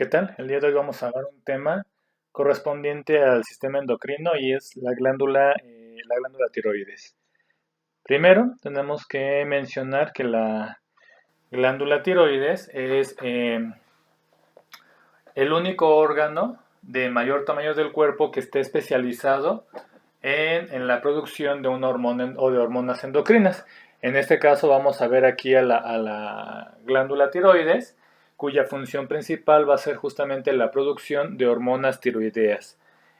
¿Qué tal? El día de hoy vamos a hablar un tema correspondiente al sistema endocrino y es la glándula tiroides. Primero, tenemos que mencionar que la glándula tiroides es el único órgano de mayor tamaño del cuerpo que esté especializado en la producción de una hormona o de hormonas endocrinas. En este caso vamos a ver aquí a la glándula tiroides, cuya función principal va a ser justamente la producción de hormonas tiroideas.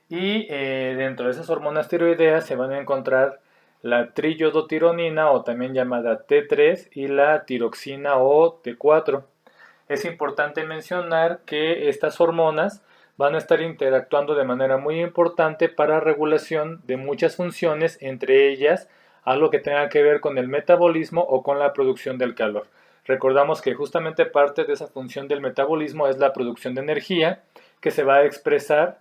Y dentro de esas hormonas tiroideas se van a encontrar la triiodotironina o también llamada T3 y la tiroxina o T4. Es importante mencionar que estas hormonas van a estar interactuando de manera muy importante para regulación de muchas funciones, entre ellas algo que tenga que ver con el metabolismo o con la producción del calor. Recordamos que justamente parte de esa función del metabolismo es la producción de energía que se va a expresar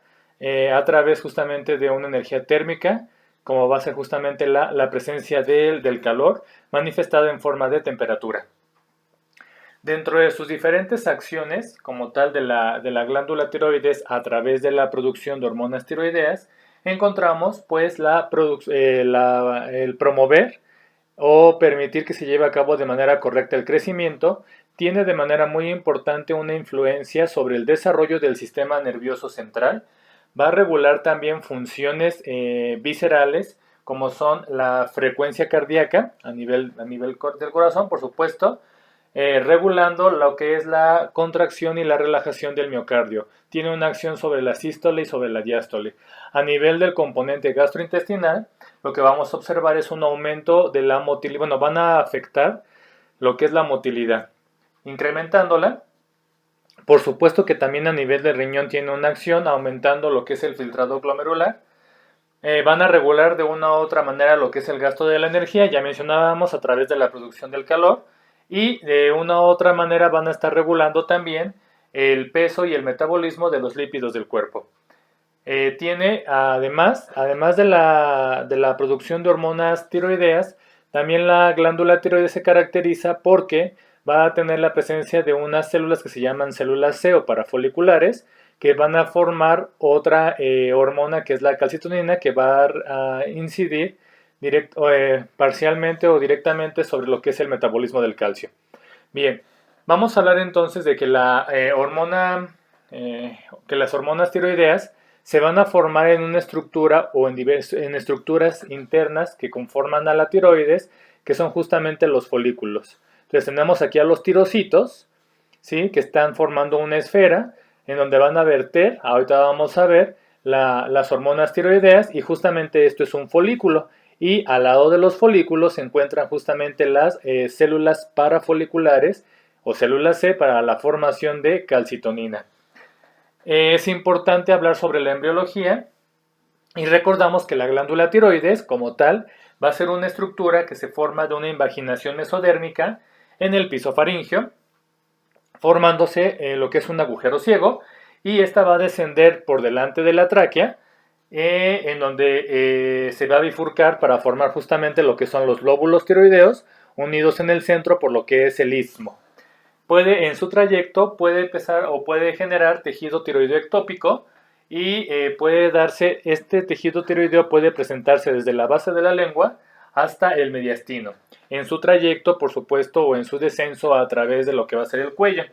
a través justamente de una energía térmica, como va a ser justamente la presencia del calor manifestada en forma de temperatura. Dentro de sus diferentes acciones, como tal de la glándula tiroides a través de la producción de hormonas tiroideas, encontramos pues el promover o permitir que se lleve a cabo de manera correcta el crecimiento, tiene de manera muy importante una influencia sobre el desarrollo del sistema nervioso central, va a regular también funciones viscerales, como son la frecuencia cardíaca a nivel del corazón, por supuesto, regulando lo que es la contracción y la relajación del miocardio. Tiene una acción sobre la sístole y sobre la diástole. A nivel del componente gastrointestinal, lo que vamos a observar es un aumento de la motilidad. Bueno, van a afectar lo que es la motilidad, incrementándola. Por supuesto que también a nivel del riñón tiene una acción, aumentando lo que es el filtrado glomerular. Van a regular de una u otra manera lo que es el gasto de la energía, ya mencionábamos, a través de la producción del calor, y de una u otra manera van a estar regulando también el peso y el metabolismo de los lípidos del cuerpo. Tiene además de la producción de hormonas tiroideas, también la glándula tiroides se caracteriza porque va a tener la presencia de unas células que se llaman células C o parafoliculares, que van a formar otra hormona que es la calcitonina, que va a incidir parcialmente o directamente sobre lo que es el metabolismo del calcio. Bien, vamos a hablar entonces de que que las hormonas tiroideas se van a formar en una estructura o en estructuras internas que conforman a la tiroides, que son justamente los folículos. Entonces tenemos aquí a los tirocitos, ¿sí? Que están formando una esfera en donde van a verter, ahorita vamos a ver, las hormonas tiroideas, y justamente esto es un folículo. Y al lado de los folículos se encuentran justamente las células parafoliculares o células C para la formación de calcitonina. Es importante hablar sobre la embriología y recordamos que la glándula tiroides, como tal, va a ser una estructura que se forma de una invaginación mesodérmica en el piso faríngeo, formándose lo que es un agujero ciego, y esta va a descender por delante de la tráquea, en donde se va a bifurcar para formar justamente lo que son los lóbulos tiroideos, unidos en el centro por lo que es el istmo. En su trayecto puede empezar o puede generar tejido tiroideo ectópico, y este tejido tiroideo puede presentarse desde la base de la lengua hasta el mediastino. En su trayecto, por supuesto, o en su descenso a través de lo que va a ser el cuello.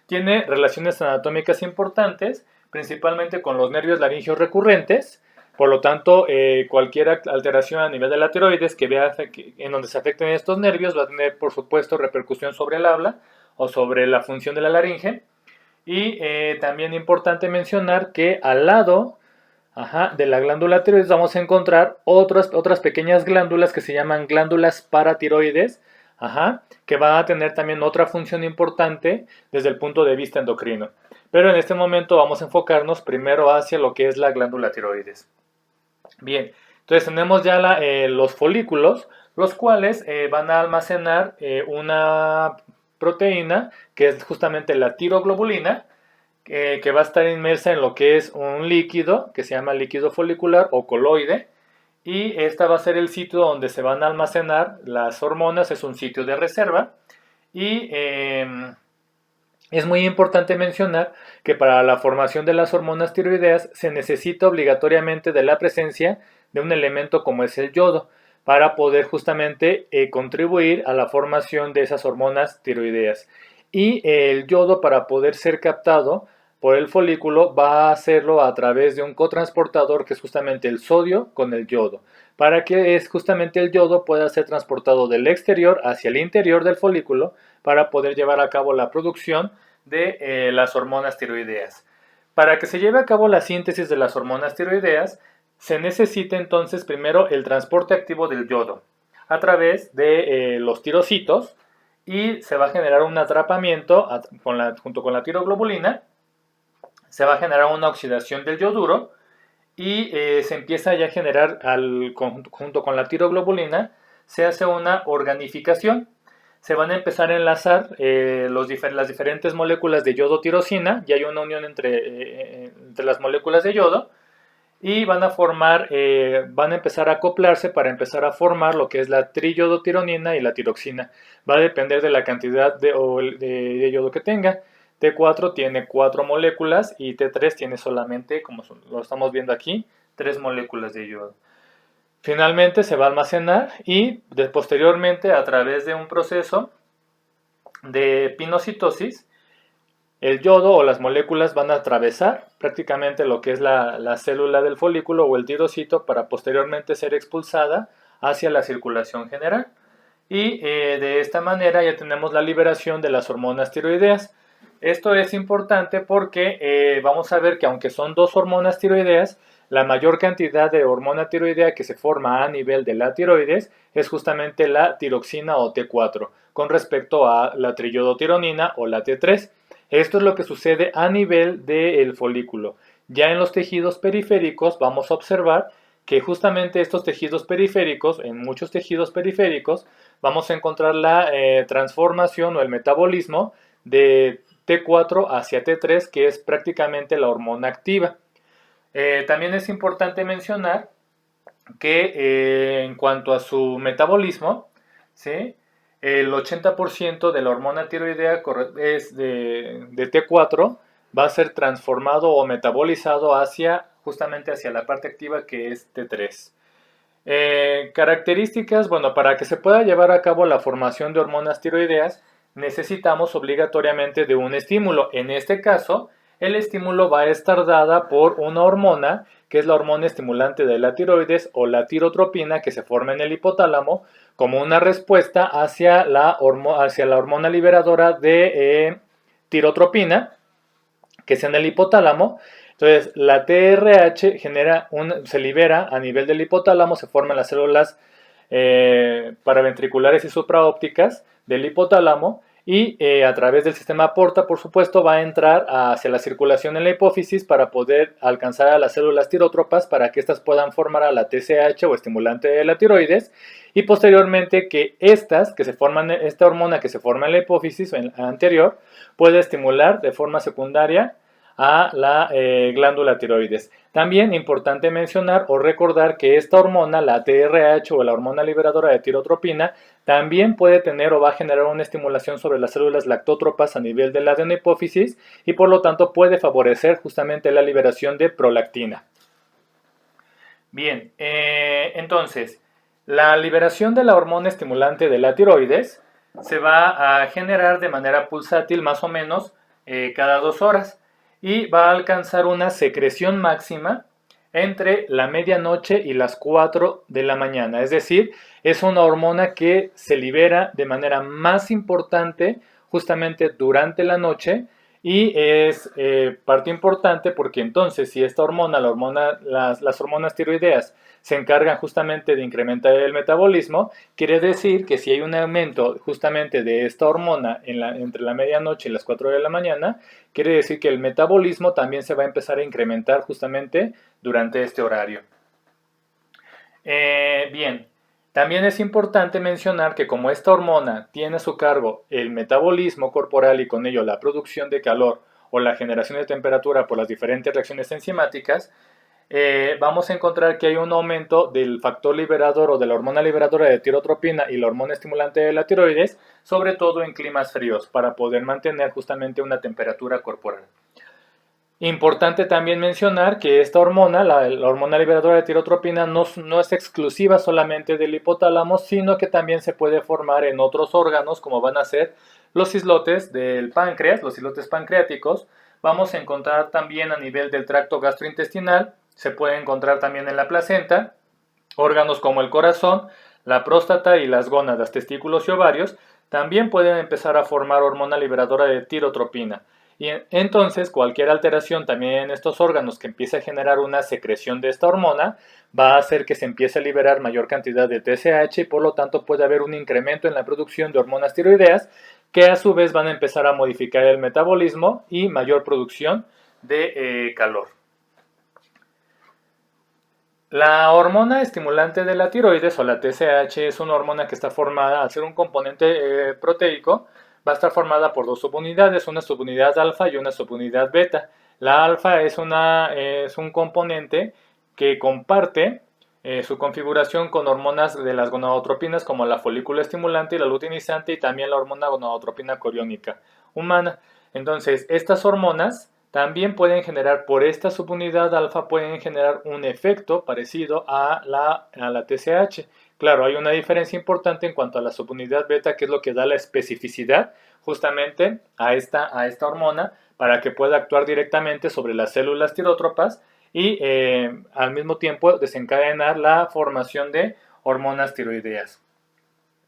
Tiene relaciones anatómicas importantes, principalmente con los nervios laringeos recurrentes. Por lo tanto, cualquier alteración a nivel de la tiroides en donde se afecten estos nervios va a tener, por supuesto, repercusión sobre el habla o sobre la función de la laringe. Y también importante mencionar que al lado de la glándula tiroides vamos a encontrar otras pequeñas glándulas que se llaman glándulas paratiroides, que van a tener también otra función importante desde el punto de vista endocrino. Pero en este momento vamos a enfocarnos primero hacia lo que es la glándula tiroides. Bien, entonces tenemos ya los folículos, los cuales van a almacenar una proteína que es justamente la tiroglobulina, que va a estar inmersa en lo que es un líquido que se llama líquido folicular o coloide, y esta va a ser el sitio donde se van a almacenar las hormonas, es un sitio de reserva, y Es muy importante mencionar que para la formación de las hormonas tiroideas se necesita obligatoriamente de la presencia de un elemento como es el yodo para poder justamente contribuir a la formación de esas hormonas tiroideas. Y el yodo, para poder ser captado por el folículo, va a hacerlo a través de un cotransportador que es justamente el sodio con el yodo, para que es justamente el yodo pueda ser transportado del exterior hacia el interior del folículo para poder llevar a cabo la producción de las hormonas tiroideas. Para que se lleve a cabo la síntesis de las hormonas tiroideas, se necesita entonces primero el transporte activo del yodo a través de los tirocitos, y se va a generar un atrapamiento junto con la tiroglobulina, se va a generar una oxidación del yoduro y se empieza ya a generar junto con la tiroglobulina, se hace una organificación. Se van a empezar a enlazar las diferentes moléculas de yodo-tirosina, y hay una unión entre las moléculas de yodo, y van a empezar a acoplarse para empezar a formar lo que es la triyodotironina y la tiroxina. Va a depender de la cantidad de yodo que tenga. T4 tiene 4 moléculas y T3 tiene solamente, como lo estamos viendo aquí, 3 moléculas de yodo. Finalmente se va a almacenar y posteriormente, a través de un proceso de pinocitosis, el yodo o las moléculas van a atravesar prácticamente lo que es la célula del folículo o el tirocito para posteriormente ser expulsada hacia la circulación general. Y de esta manera ya tenemos la liberación de las hormonas tiroideas. Esto es importante porque vamos a ver que aunque son dos hormonas tiroideas, la mayor cantidad de hormona tiroidea que se forma a nivel de la tiroides es justamente la tiroxina o T4 con respecto a la triyodotironina o la T3. Esto es lo que sucede a nivel del folículo. Ya en los tejidos periféricos vamos a observar que justamente estos tejidos periféricos, en muchos tejidos periféricos, vamos a encontrar la transformación o el metabolismo de T4 hacia T3, que es prácticamente la hormona activa. También es importante mencionar que en cuanto a su metabolismo, ¿sí?, el 80% de la hormona tiroidea es de T4, va a ser transformado o metabolizado justamente hacia la parte activa, que es T3. Características, bueno, para que se pueda llevar a cabo la formación de hormonas tiroideas, necesitamos obligatoriamente de un estímulo. En este caso, el estímulo va a estar dada por una hormona, que es la hormona estimulante de la tiroides o la tirotropina, que se forma en el hipotálamo como una respuesta hacia la hormona liberadora de tirotropina, que es en el hipotálamo. Entonces, la TRH se libera a nivel del hipotálamo, se forman las células paraventriculares y supraópticas del hipotálamo, y a través del sistema porta, por supuesto, va a entrar hacia la circulación en la hipófisis para poder alcanzar a las células tirótropas para que éstas puedan formar a la TSH o estimulante de la tiroides, y posteriormente que esta hormona que se forma en la hipófisis anterior puede estimular de forma secundaria a la glándula tiroides. También importante mencionar o recordar que esta hormona, la TRH o la hormona liberadora de tirotropina, también puede tener o va a generar una estimulación sobre las células lactótropas a nivel de la adenohipófisis, y por lo tanto puede favorecer justamente la liberación de prolactina. Bien, entonces, la liberación de la hormona estimulante de la tiroides se va a generar de manera pulsátil más o menos cada 2 horas, y va a alcanzar una secreción máxima entre la medianoche y las 4 de la mañana. Es decir, es una hormona que se libera de manera más importante justamente durante la noche, y es parte importante porque entonces si esta hormona, las hormonas tiroideas se encargan justamente de incrementar el metabolismo, quiere decir que si hay un aumento justamente de esta hormona entre la medianoche y las 4 de la mañana, quiere decir que el metabolismo también se va a empezar a incrementar justamente durante este horario. Bien, también es importante mencionar que como esta hormona tiene a su cargo el metabolismo corporal y con ello la producción de calor o la generación de temperatura por las diferentes reacciones enzimáticas, vamos a encontrar que hay un aumento del factor liberador o de la hormona liberadora de tirotropina y la hormona estimulante de la tiroides, sobre todo en climas fríos, para poder mantener justamente una temperatura corporal. Importante también mencionar que esta hormona, la hormona liberadora de tirotropina, no es exclusiva solamente del hipotálamo, sino que también se puede formar en otros órganos, como van a ser los islotes del páncreas, los islotes pancreáticos. Vamos a encontrar también a nivel del tracto gastrointestinal, se puede encontrar también en la placenta, órganos como el corazón, la próstata y las gónadas, testículos y ovarios, también pueden empezar a formar hormona liberadora de tirotropina. Y entonces cualquier alteración también en estos órganos que empiece a generar una secreción de esta hormona va a hacer que se empiece a liberar mayor cantidad de TSH y por lo tanto puede haber un incremento en la producción de hormonas tiroideas que a su vez van a empezar a modificar el metabolismo y mayor producción de calor. La hormona estimulante de la tiroides o la TSH es una hormona que está formada, al ser un componente proteico, va a estar formada por dos subunidades, una subunidad alfa y una subunidad beta. La alfa es un componente que comparte su configuración con hormonas de las gonadotropinas como la folículo estimulante y la luteinizante y también la hormona gonadotropina coriónica humana. Entonces, estas hormonas también pueden generar, por esta subunidad alfa, pueden generar un efecto parecido a la TSH. Claro, hay una diferencia importante en cuanto a la subunidad beta, que es lo que da la especificidad justamente a esta hormona para que pueda actuar directamente sobre las células tirótropas y al mismo tiempo desencadenar la formación de hormonas tiroideas.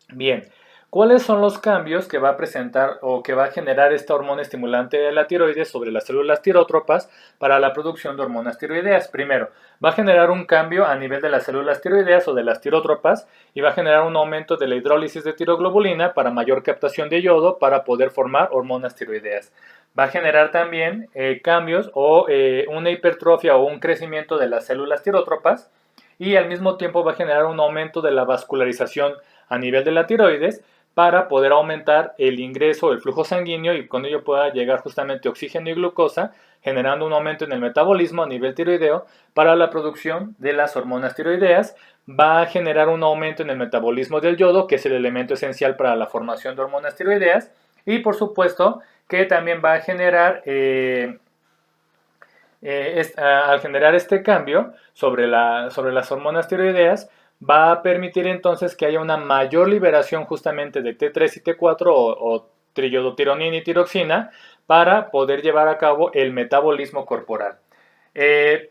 Bien, ¿cuáles son los cambios que va a presentar o que va a generar esta hormona estimulante de la tiroides sobre las células tirótropas para la producción de hormonas tiroideas? Primero, va a generar un cambio a nivel de las células tiroideas o de las tirótropas y va a generar un aumento de la hidrólisis de tiroglobulina para mayor captación de yodo para poder formar hormonas tiroideas. Va a generar también cambios o una hipertrofia o un crecimiento de las células tirótropas y al mismo tiempo va a generar un aumento de la vascularización a nivel de la tiroides para poder aumentar el ingreso, el flujo sanguíneo y con ello pueda llegar justamente oxígeno y glucosa, generando un aumento en el metabolismo a nivel tiroideo para la producción de las hormonas tiroideas. Va a generar un aumento en el metabolismo del yodo, que es el elemento esencial para la formación de hormonas tiroideas. Y por supuesto que también va a generar al generar este cambio sobre las hormonas tiroideas, va a permitir entonces que haya una mayor liberación justamente de T3 y T4 o triiodotironina y tiroxina para poder llevar a cabo el metabolismo corporal.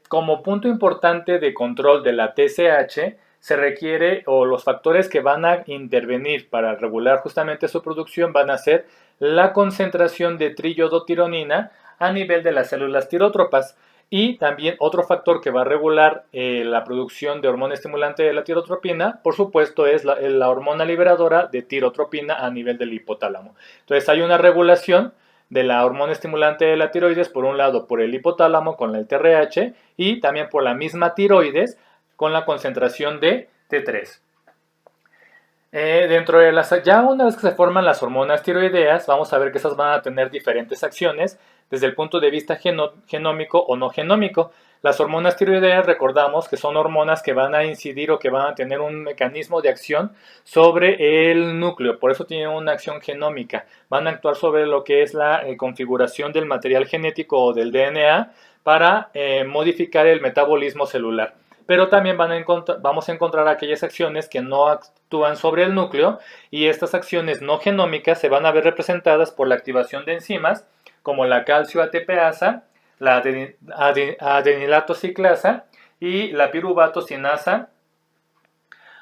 Como punto importante de control de la TSH, se requiere, o los factores que van a intervenir para regular justamente su producción van a ser la concentración de triiodotironina a nivel de las células tirótropas. Y también otro factor que va a regular la producción de hormona estimulante de la tirotropina, por supuesto, es la hormona liberadora de tirotropina a nivel del hipotálamo. Entonces hay una regulación de la hormona estimulante de la tiroides, por un lado por el hipotálamo con el TRH y también por la misma tiroides con la concentración de T3. Dentro de ya una vez que se forman las hormonas tiroideas, vamos a ver que esas van a tener diferentes acciones desde el punto de vista genómico o no genómico. Las hormonas tiroideas, recordamos que son hormonas que van a incidir o que van a tener un mecanismo de acción sobre el núcleo, por eso tienen una acción genómica. Van a actuar sobre lo que es la configuración del material genético o del DNA para modificar el metabolismo celular. Pero también vamos a encontrar aquellas acciones que no actúan sobre el núcleo y estas acciones no genómicas se van a ver representadas por la activación de enzimas como la calcio ATPasa, la adenilato ciclasa y la piruvato sinasa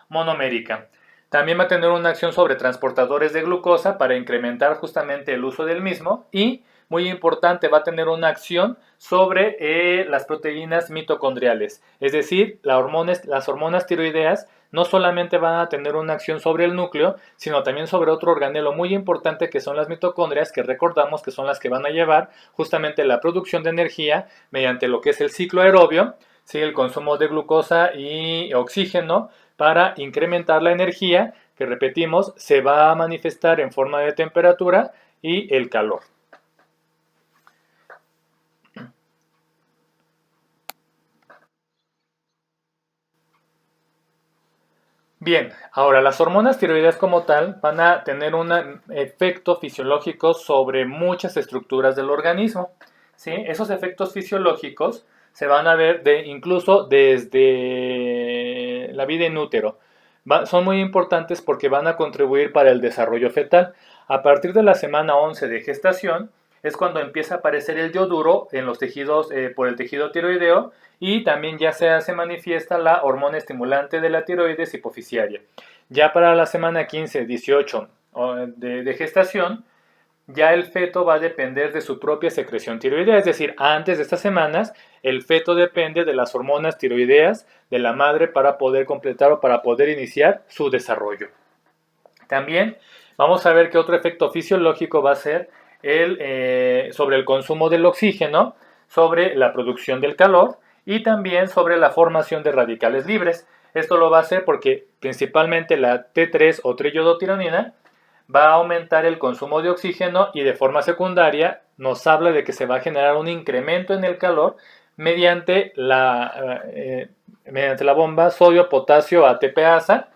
monomérica. También va a tener una acción sobre transportadores de glucosa para incrementar justamente el uso del mismo y, muy importante, va a tener una acción sobre las proteínas mitocondriales. Es decir, las hormonas tiroideas no solamente van a tener una acción sobre el núcleo, sino también sobre otro organelo muy importante que son las mitocondrias, que recordamos que son las que van a llevar justamente la producción de energía mediante lo que es el ciclo aerobio, ¿sí? El consumo de glucosa y oxígeno para incrementar la energía, que repetimos, se va a manifestar en forma de temperatura y el calor. Bien, ahora las hormonas tiroideas como tal van a tener un efecto fisiológico sobre muchas estructuras del organismo, ¿sí? Esos efectos fisiológicos se van a ver incluso desde la vida en útero. Son muy importantes porque van a contribuir para el desarrollo fetal. A partir de la semana 11 de gestación es cuando empieza a aparecer el yoduro en los tejidos por el tejido tiroideo, y también ya se manifiesta la hormona estimulante de la tiroides hipoficiaria. Ya para la semana 15, 18 de gestación, ya el feto va a depender de su propia secreción tiroidea, es decir, antes de estas semanas, el feto depende de las hormonas tiroideas de la madre para poder completar o para poder iniciar su desarrollo. También vamos a ver qué otro efecto fisiológico va a ser sobre el consumo del oxígeno, sobre la producción del calor y también sobre la formación de radicales libres. Esto lo va a hacer porque principalmente la T3 o triiodotironina va a aumentar el consumo de oxígeno, y de forma secundaria nos habla de que se va a generar un incremento en el calor mediante la bomba sodio-potasio ATPasa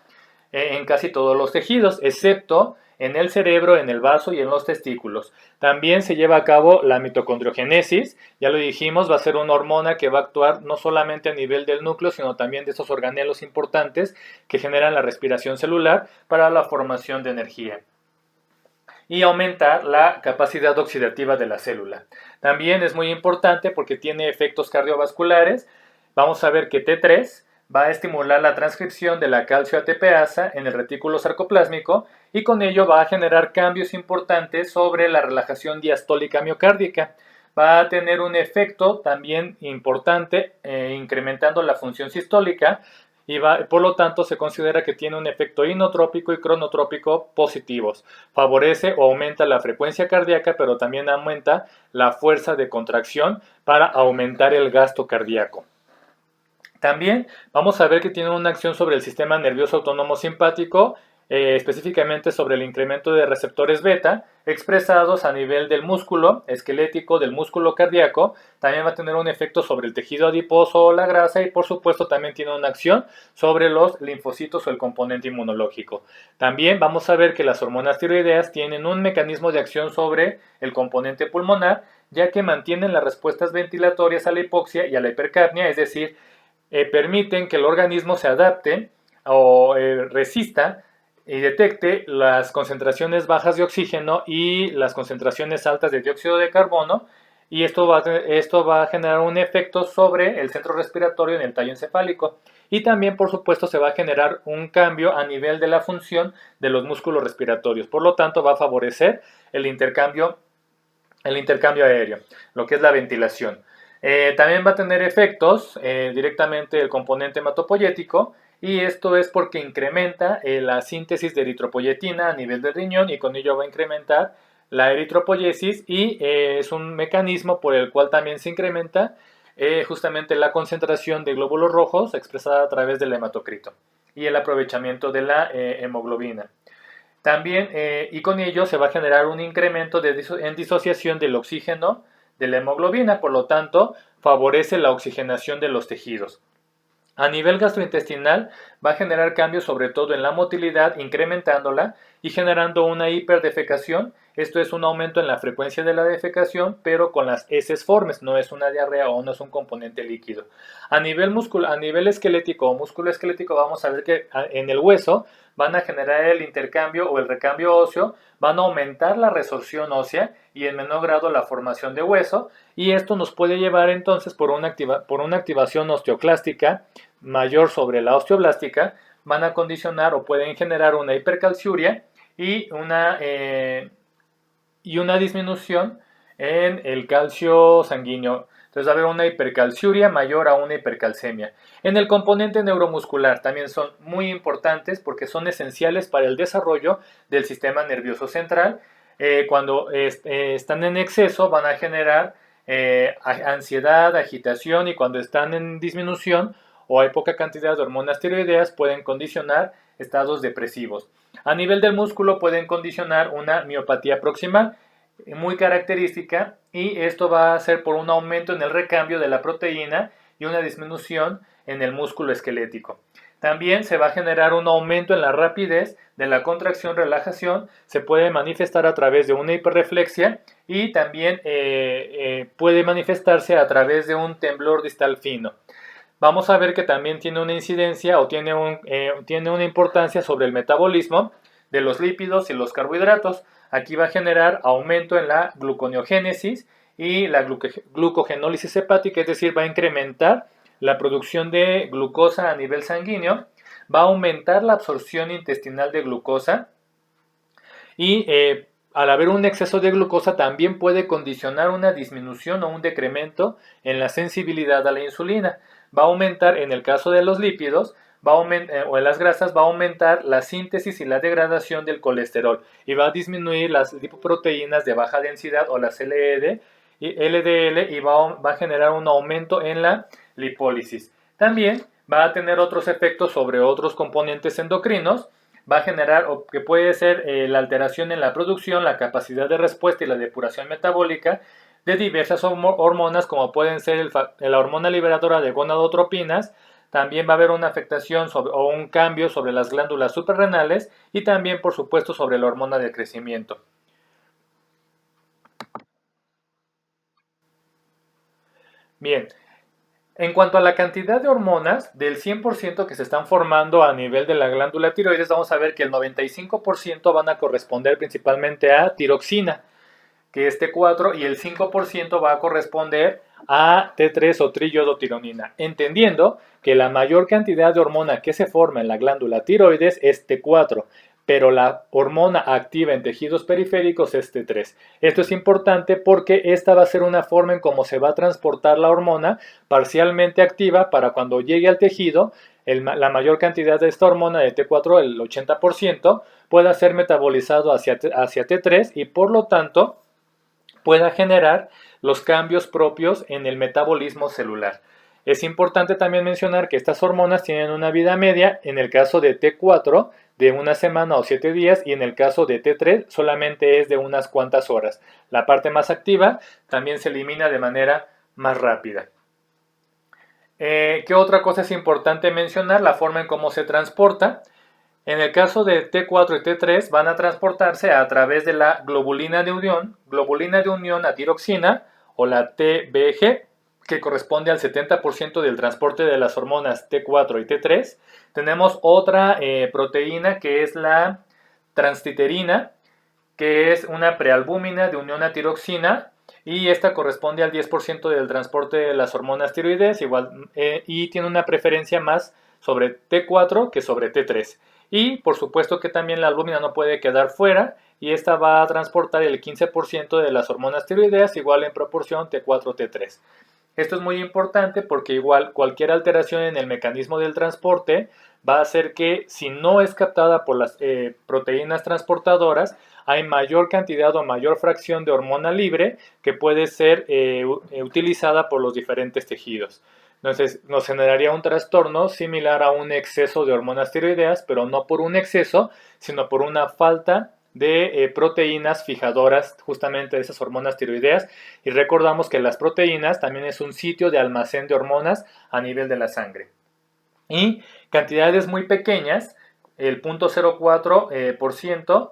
en casi todos los tejidos, excepto en el cerebro, en el vaso y en los testículos. También se lleva a cabo la mitocondriogénesis, ya lo dijimos, va a ser una hormona que va a actuar no solamente a nivel del núcleo, sino también de esos organelos importantes que generan la respiración celular para la formación de energía, y aumentar la capacidad oxidativa de la célula. También es muy importante porque tiene efectos cardiovasculares. Vamos a ver que T3 va a estimular la transcripción de la calcio ATPasa en el retículo sarcoplásmico, y con ello va a generar cambios importantes sobre la relajación diastólica miocárdica. Va a tener un efecto también importante incrementando la función sistólica, y por lo tanto se considera que tiene un efecto inotrópico y cronotrópico positivos. Favorece o aumenta la frecuencia cardíaca, pero también aumenta la fuerza de contracción para aumentar el gasto cardíaco. También vamos a ver que tiene una acción sobre el sistema nervioso autónomo simpático, específicamente sobre el incremento de receptores beta expresados a nivel del músculo esquelético, del músculo cardíaco. También va a tener un efecto sobre el tejido adiposo o la grasa, y por supuesto también tiene una acción sobre los linfocitos o el componente inmunológico. También vamos a ver que las hormonas tiroideas tienen un mecanismo de acción sobre el componente pulmonar, ya que mantienen las respuestas ventilatorias a la hipoxia y a la hipercapnia, es decir, permiten que el organismo se adapte o resista y detecte las concentraciones bajas de oxígeno y las concentraciones altas de dióxido de carbono, y esto va a generar un efecto sobre el centro respiratorio en el tallo encefálico, y también por supuesto se va a generar un cambio a nivel de la función de los músculos respiratorios. Por lo tanto va a favorecer el intercambio aéreo, lo que es la ventilación. También va a tener efectos directamente el componente hematopoyético, y esto es porque incrementa la síntesis de eritropoyetina a nivel del riñón, y con ello va a incrementar la eritropoyesis, y es un mecanismo por el cual también se incrementa justamente la concentración de glóbulos rojos expresada a través del hematocrito y el aprovechamiento de la hemoglobina. También, y con ello se va a generar un incremento en disociación del oxígeno de la hemoglobina, por lo tanto, favorece la oxigenación de los tejidos. A nivel gastrointestinal va a generar cambios sobre todo en la motilidad, incrementándola y generando una hiperdefecación. Esto es un aumento en la frecuencia de la defecación, pero con las heces formes, no es una diarrea o no es un componente líquido. A nivel esquelético o músculo esquelético, vamos a ver que en el hueso van a generar el intercambio o el recambio óseo, van a aumentar la resorción ósea y en menor grado la formación de hueso, y esto nos puede llevar entonces por una activación osteoclástica mayor sobre la osteoblástica, van a condicionar o pueden generar una hipercalciuria y una disminución en el calcio sanguíneo. Entonces va a haber una hipercalciuria mayor a una hipercalcemia. En el componente neuromuscular también son muy importantes porque son esenciales para el desarrollo del sistema nervioso central. Cuando están en exceso van a generar ansiedad, agitación, y cuando están en disminución o hay poca cantidad de hormonas tiroideas pueden condicionar estados depresivos. A nivel del músculo pueden condicionar una miopatía proximal muy característica, y esto va a ser por un aumento en el recambio de la proteína y una disminución en el músculo esquelético. También se va a generar un aumento en la rapidez de la contracción-relajación, se puede manifestar a través de una hiperreflexia y también puede manifestarse a través de un temblor distal fino. Vamos a ver que también tiene una incidencia o tiene una importancia sobre el metabolismo de los lípidos y los carbohidratos. Aquí va a generar aumento en la gluconeogénesis y la glucogenólisis hepática, es decir, va a incrementar la producción de glucosa a nivel sanguíneo, va a aumentar la absorción intestinal de glucosa y al haber un exceso de glucosa también puede condicionar una disminución o un decremento en la sensibilidad a la insulina. Va a aumentar, en el caso de los lípidos, o en las grasas, va a aumentar la síntesis y la degradación del colesterol y va a disminuir las lipoproteínas de baja densidad o las LDL y va a generar un aumento en la lipólisis. También va a tener otros efectos sobre otros componentes endocrinos, va a generar, o que puede ser la alteración en la producción, la capacidad de respuesta y la depuración metabólica de diversas hormonas, como pueden ser la hormona liberadora de gonadotropinas. También va a haber una afectación o un cambio sobre las glándulas suprarrenales y también, por supuesto, sobre la hormona de crecimiento. Bien, en cuanto a la cantidad de hormonas, del 100% que se están formando a nivel de la glándula tiroides, vamos a ver que el 95% van a corresponder principalmente a tiroxina, que es T4, y el 5% va a corresponder a T3 o triiodotironina, entendiendo que la mayor cantidad de hormona que se forma en la glándula tiroides es T4, pero la hormona activa en tejidos periféricos es T3. Esto es importante porque esta va a ser una forma en cómo se va a transportar la hormona parcialmente activa para cuando llegue al tejido, la mayor cantidad de esta hormona de T4, el 80%, pueda ser metabolizado hacia T3 y por lo tanto pueda generar los cambios propios en el metabolismo celular. Es importante también mencionar que estas hormonas tienen una vida media, en el caso de T4, de una semana o 7 días, y en el caso de T3 solamente es de unas cuantas horas. La parte más activa también se elimina de manera más rápida. ¿Qué otra cosa es importante mencionar? La forma en cómo se transporta. En el caso de T4 y T3 van a transportarse a través de la globulina de unión a tiroxina o la TBG, que corresponde al 70% del transporte de las hormonas T4 y T3. Tenemos otra proteína que es la transtiterina, que es una prealbúmina de unión a tiroxina, y esta corresponde al 10% del transporte de las hormonas tiroides y tiene una preferencia más sobre T4 que sobre T3. Y por supuesto que también la albúmina no puede quedar fuera y esta va a transportar el 15% de las hormonas tiroideas, igual en proporción T4-T3. Esto es muy importante porque igual cualquier alteración en el mecanismo del transporte va a hacer que, si no es captada por las proteínas transportadoras, hay mayor cantidad o mayor fracción de hormona libre que puede ser utilizada por los diferentes tejidos. Entonces nos generaría un trastorno similar a un exceso de hormonas tiroideas, pero no por un exceso, sino por una falta de proteínas fijadoras justamente de esas hormonas tiroideas. Y recordamos que las proteínas también es un sitio de almacén de hormonas a nivel de la sangre. Y cantidades muy pequeñas, el 0.04%,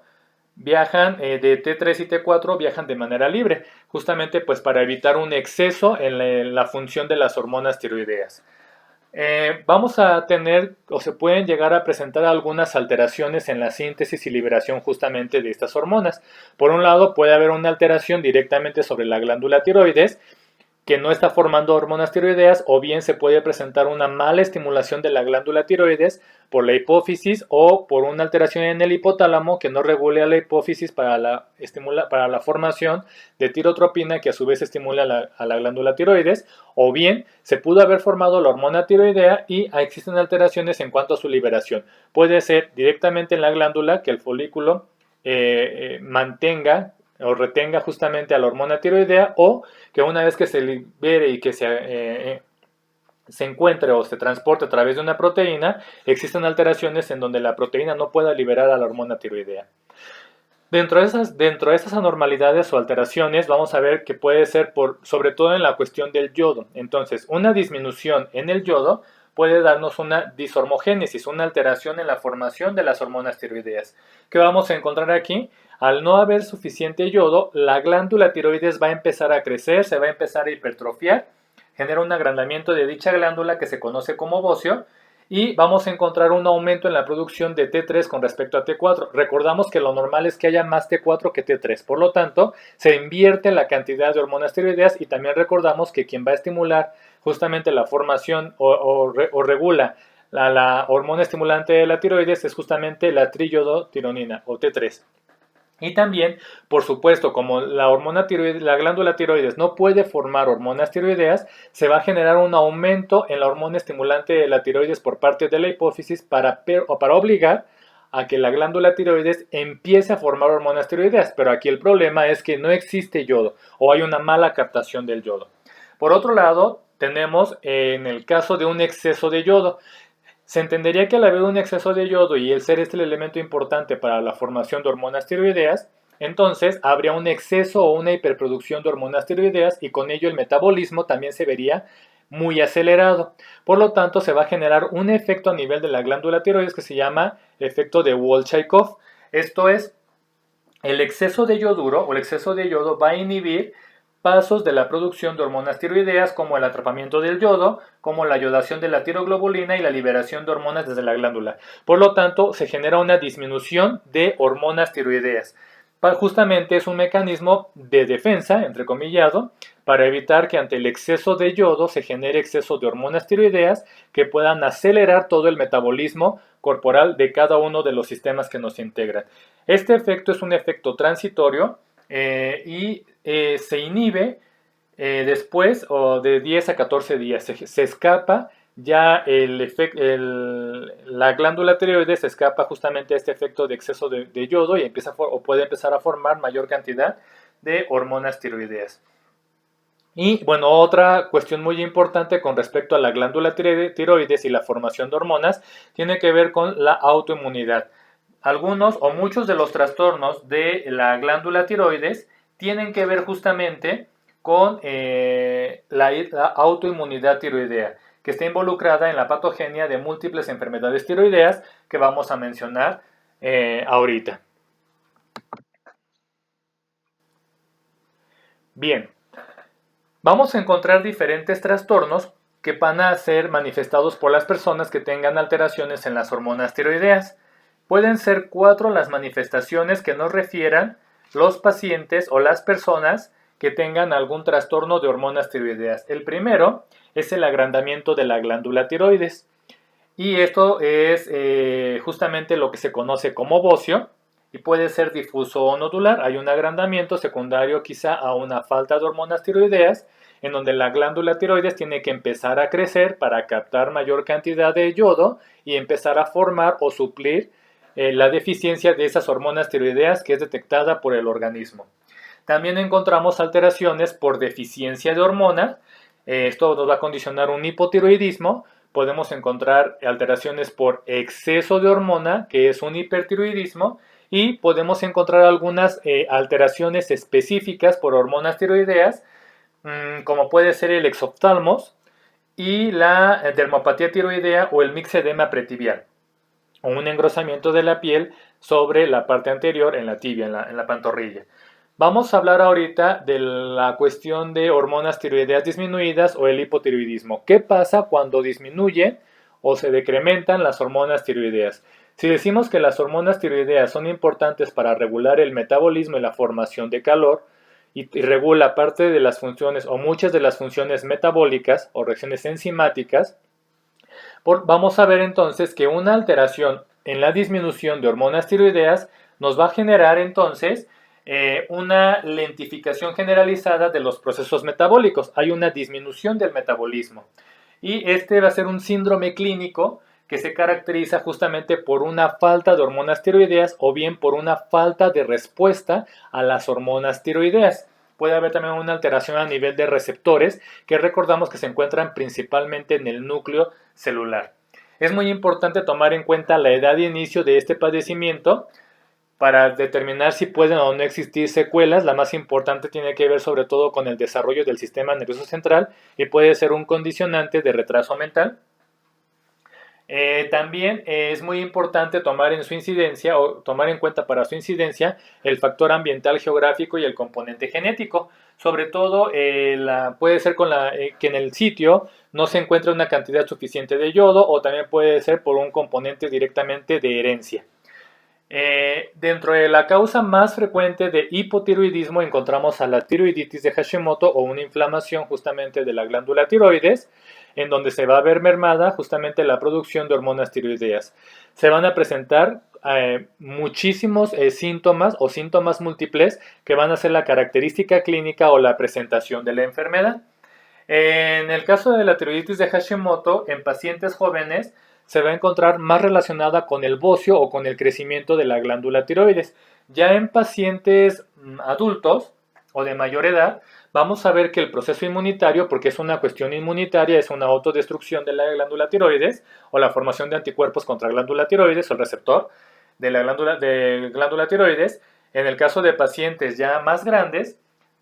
viajan de T3 y T4 viajan de manera libre, justamente pues para evitar un exceso en la función de las hormonas tiroideas. Vamos a tener o se pueden llegar a presentar algunas alteraciones en la síntesis y liberación justamente de estas hormonas. Por un lado puede haber una alteración directamente sobre la glándula tiroides que no está formando hormonas tiroideas, o bien se puede presentar una mala estimulación de la glándula tiroides por la hipófisis o por una alteración en el hipotálamo que no regule a la hipófisis para la formación de tirotropina, que a su vez estimula a la glándula tiroides, o bien se pudo haber formado la hormona tiroidea y existen alteraciones en cuanto a su liberación. Puede ser directamente en la glándula, que el folículo mantenga o retenga justamente a la hormona tiroidea, o que una vez que se libere y que se encuentre o se transporte a través de una proteína, existen alteraciones en donde la proteína no pueda liberar a la hormona tiroidea. Dentro de esas anormalidades o alteraciones vamos a ver que puede ser sobre todo en la cuestión del yodo. Entonces, una disminución en el yodo puede darnos una dishormogénesis, una alteración en la formación de las hormonas tiroideas. ¿Qué vamos a encontrar aquí? Al no haber suficiente yodo, la glándula tiroides va a empezar a crecer, se va a empezar a hipertrofiar, genera un agrandamiento de dicha glándula que se conoce como bocio, y vamos a encontrar un aumento en la producción de T3 con respecto a T4. Recordamos que lo normal es que haya más T4 que T3, por lo tanto, se invierte la cantidad de hormonas tiroideas, y también recordamos que quien va a estimular justamente la formación o regula la hormona estimulante de la tiroides es justamente la triiodotironina o T3. Y también, por supuesto, como la hormona tiroides, la glándula tiroides no puede formar hormonas tiroideas, se va a generar un aumento en la hormona estimulante de la tiroides por parte de la hipófisis para obligar a que la glándula tiroides empiece a formar hormonas tiroideas. Pero aquí el problema es que no existe yodo o hay una mala captación del yodo. Por otro lado, tenemos en el caso de un exceso de yodo. Se entendería que al haber un exceso de yodo y el ser este el elemento importante para la formación de hormonas tiroideas, entonces habría un exceso o una hiperproducción de hormonas tiroideas, y con ello el metabolismo también se vería muy acelerado. Por lo tanto, se va a generar un efecto a nivel de la glándula tiroides que se llama efecto de Bolshakov. Esto es, el exceso de yoduro o el exceso de yodo va a inhibir pasos de la producción de hormonas tiroideas, como el atrapamiento del yodo, como la yodación de la tiroglobulina y la liberación de hormonas desde la glándula. Por lo tanto, se genera una disminución de hormonas tiroideas. Justamente es un mecanismo de defensa, entrecomillado, para evitar que ante el exceso de yodo se genere exceso de hormonas tiroideas que puedan acelerar todo el metabolismo corporal de cada uno de los sistemas que nos integran. Este efecto es un efecto transitorio y se inhibe después o de 10 a 14 días. Se escapa ya la glándula tiroides, se escapa justamente a este efecto de exceso de yodo y puede empezar a formar mayor cantidad de hormonas tiroideas. Y bueno, otra cuestión muy importante con respecto a la glándula tiroides y la formación de hormonas tiene que ver con la autoinmunidad. Algunos o muchos de los trastornos de la glándula tiroides tienen que ver justamente con la autoinmunidad tiroidea, que está involucrada en la patogenia de múltiples enfermedades tiroideas que vamos a mencionar ahorita. Bien, vamos a encontrar diferentes trastornos que van a ser manifestados por las personas que tengan alteraciones en las hormonas tiroideas. Pueden ser 4 las manifestaciones que nos refieran los pacientes o las personas que tengan algún trastorno de hormonas tiroideas. El primero es el agrandamiento de la glándula tiroides, y esto es justamente lo que se conoce como bocio, y puede ser difuso o nodular. Hay un agrandamiento secundario quizá a una falta de hormonas tiroideas, en donde la glándula tiroides tiene que empezar a crecer para captar mayor cantidad de yodo y empezar a formar o suplir la deficiencia de esas hormonas tiroideas que es detectada por el organismo. También encontramos alteraciones por deficiencia de hormonas. Esto nos va a condicionar un hipotiroidismo. Podemos encontrar alteraciones por exceso de hormona, que es un hipertiroidismo, y podemos encontrar algunas alteraciones específicas por hormonas tiroideas, como puede ser el exoftalmos y la dermopatía tiroidea o el mixedema pretibial, o un engrosamiento de la piel sobre la parte anterior en la tibia, en la pantorrilla. Vamos a hablar ahorita de la cuestión de hormonas tiroideas disminuidas o el hipotiroidismo. ¿Qué pasa cuando disminuyen o se decrementan las hormonas tiroideas? Si decimos que las hormonas tiroideas son importantes para regular el metabolismo y la formación de calor, y regula parte de las funciones o muchas de las funciones metabólicas o reacciones enzimáticas, vamos a ver entonces que una alteración en la disminución de hormonas tiroideas nos va a generar entonces una lentificación generalizada de los procesos metabólicos. Hay una disminución del metabolismo, y este va a ser un síndrome clínico que se caracteriza justamente por una falta de hormonas tiroideas o bien por una falta de respuesta a las hormonas tiroideas. Puede haber también una alteración a nivel de receptores, que recordamos que se encuentran principalmente en el núcleo celular. Es muy importante tomar en cuenta la edad de inicio de este padecimiento para determinar si pueden o no existir secuelas. La más importante tiene que ver sobre todo con el desarrollo del sistema nervioso central y puede ser un condicionante de retraso mental. También es muy importante tomar en su incidencia o tomar en cuenta para su incidencia el factor ambiental geográfico y el componente genético. Sobre todo puede ser que en el sitio no se encuentre una cantidad suficiente de yodo o también puede ser por un componente directamente de herencia. Dentro de la causa más frecuente de hipotiroidismo encontramos a la tiroiditis de Hashimoto o una inflamación justamente de la glándula tiroides, en donde se va a ver mermada justamente la producción de hormonas tiroideas. Se van a presentar muchísimos síntomas o síntomas múltiples que van a ser la característica clínica o la presentación de la enfermedad. En el caso de la tiroiditis de Hashimoto, en pacientes jóvenes, se va a encontrar más relacionada con el bocio o con el crecimiento de la glándula tiroides. Ya en pacientes adultos o de mayor edad, vamos a ver que el proceso inmunitario, porque es una cuestión inmunitaria, es una autodestrucción de la glándula tiroides o la formación de anticuerpos contra glándula tiroides o el receptor de la glándula tiroides. En el caso de pacientes ya más grandes,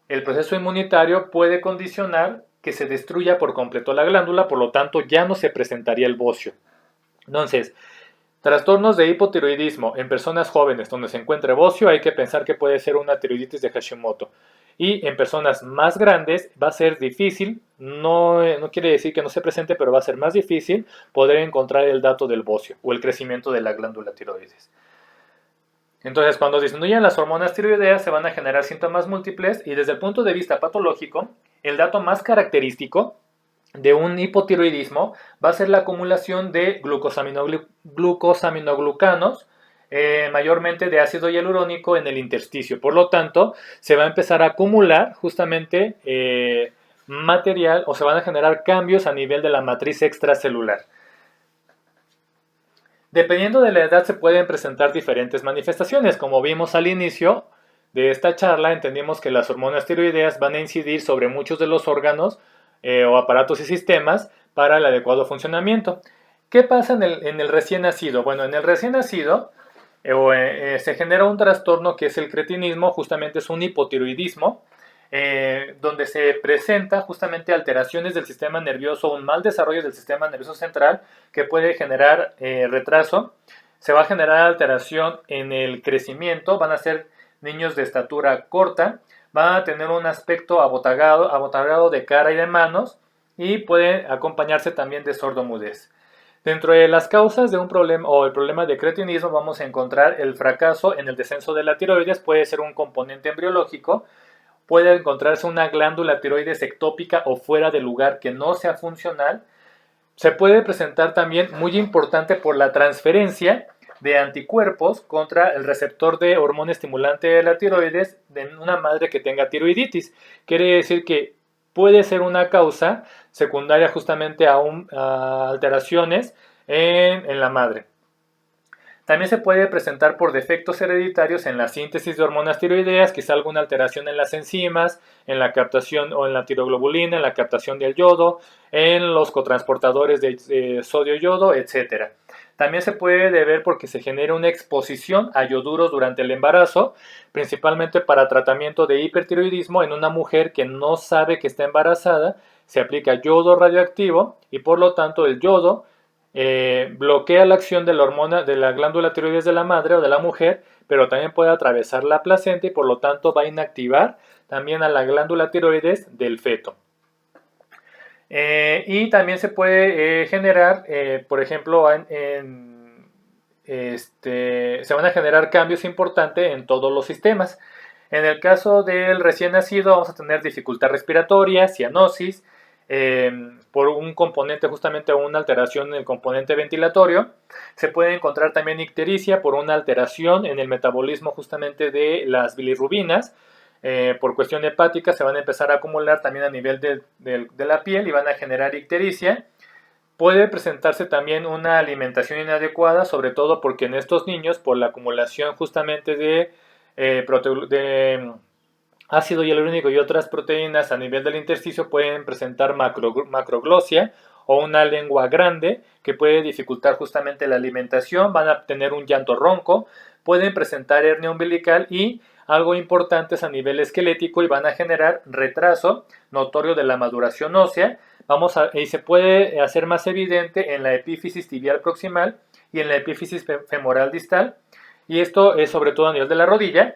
el proceso inmunitario puede condicionar que se destruya por completo la glándula, por lo tanto ya no se presentaría el bocio. Entonces, trastornos de hipotiroidismo en personas jóvenes donde se encuentre bocio, hay que pensar que puede ser una tiroiditis de Hashimoto. Y en personas más grandes va a ser difícil, no quiere decir que no se presente, pero va a ser más difícil poder encontrar el dato del bocio o el crecimiento de la glándula tiroides. Entonces, cuando disminuyen las hormonas tiroideas, se van a generar síntomas múltiples y desde el punto de vista patológico, el dato más característico de un hipotiroidismo va a ser la acumulación de glucosaminoglucanos, mayormente de ácido hialurónico en el intersticio. Por lo tanto, se va a empezar a acumular justamente material o se van a generar cambios a nivel de la matriz extracelular. Dependiendo de la edad se pueden presentar diferentes manifestaciones. Como vimos al inicio de esta charla, entendimos que las hormonas tiroideas van a incidir sobre muchos de los órganos o aparatos y sistemas para el adecuado funcionamiento. ¿Qué pasa en el recién nacido? Bueno, en el recién nacido se genera un trastorno que es el cretinismo, justamente es un hipotiroidismo, donde se presenta justamente alteraciones del sistema nervioso, un mal desarrollo del sistema nervioso central que puede generar retraso. Se va a generar alteración en el crecimiento, van a ser niños de estatura corta, van a tener un aspecto abotagado de cara y de manos y puede acompañarse también de sordomudez. Dentro de las causas de un problema o el problema de cretinismo vamos a encontrar el fracaso en el descenso de la tiroides, puede ser un componente embriológico, puede encontrarse una glándula tiroides ectópica o fuera de lugar que no sea funcional. Se puede presentar también, muy importante, por la transferencia de anticuerpos contra el receptor de hormona estimulante de la tiroides de una madre que tenga tiroiditis. Quiere decir que puede ser una causa secundaria justamente a alteraciones en la madre. También se puede presentar por defectos hereditarios en la síntesis de hormonas tiroideas, quizá alguna alteración en las enzimas, en la captación o en la tiroglobulina, en la captación del yodo, en los cotransportadores de sodio-yodo, etc. También se puede deber porque se genera una exposición a yoduros durante el embarazo, principalmente para tratamiento de hipertiroidismo en una mujer que no sabe que está embarazada, se aplica yodo radioactivo y por lo tanto el yodo bloquea la acción de la hormona de la glándula tiroides de la madre o de la mujer, pero también puede atravesar la placenta y por lo tanto va a inactivar también a la glándula tiroides del feto. Y también se puede generar, por ejemplo, se van a generar cambios importantes en todos los sistemas. En el caso del recién nacido vamos a tener dificultad respiratoria, cianosis, por un componente justamente una alteración en el componente ventilatorio. Se puede encontrar también ictericia por una alteración en el metabolismo justamente de las bilirrubinas. Por cuestión hepática se van a empezar a acumular también a nivel de la piel y van a generar ictericia. Puede presentarse también una alimentación inadecuada, sobre todo porque en estos niños, por la acumulación justamente de ácido hialurónico y otras proteínas a nivel del intersticio, pueden presentar macroglosia o una lengua grande que puede dificultar justamente la alimentación, van a tener un llanto ronco, pueden presentar hernia umbilical y algo importante es a nivel esquelético y van a generar retraso notorio de la maduración ósea, y se puede hacer más evidente en la epífisis tibial proximal y en la epífisis femoral distal, y esto es sobre todo a nivel de la rodilla,